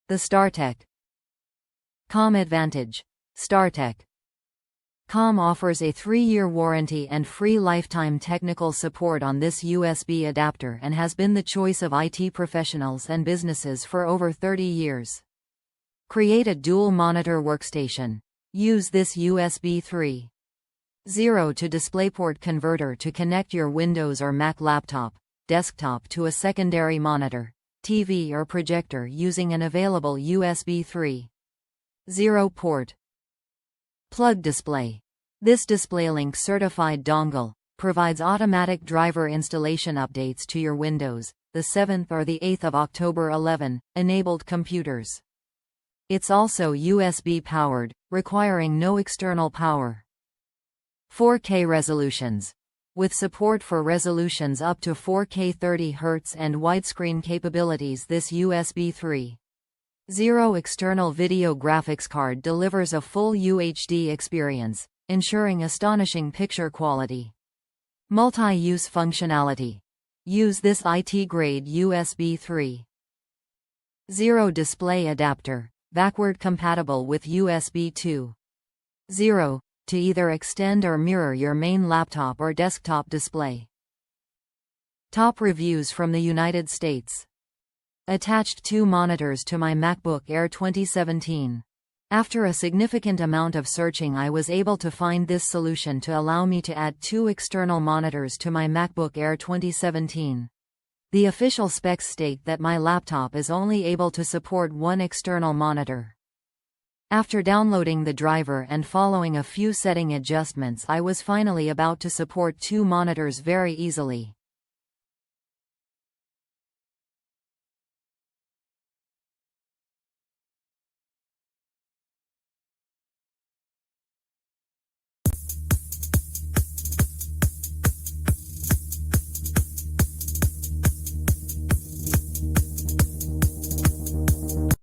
The StarTech COM Advantage. StarTech COM offers a 3-year warranty and free lifetime technical support on this USB adapter and has been the choice of IT professionals and businesses for over 30 years. Create a dual monitor workstation. Use this USB 3.0 to DisplayPort converter to connect your Windows or Mac laptop, desktop to a secondary monitor, TV or projector using an available USB 3.0 port. Plug display. This DisplayLink certified dongle provides automatic driver installation updates to your Windows, the 7th or the 8th of October 11 enabled computers. It's also USB powered, requiring no external power. 4K resolutions. With support for resolutions up to 4K 30 Hz and widescreen capabilities, this USB 3.0 external video graphics card delivers a full UHD experience, ensuring astonishing picture quality. Multi-use functionality. Use this IT-grade USB 3.0 display adapter, backward compatible with USB 2.0, to either extend or mirror your main laptop or desktop display. Top reviews from the United States. Attached 2 monitors to my MacBook Air 2017. After a significant amount of searching, I was able to find this solution to allow me to add 2 external monitors to my MacBook Air 2017. The official specs state that my laptop is only able to support 1 external monitor. After downloading the driver and following a few setting adjustments, I was finally about to support 2 monitors very easily.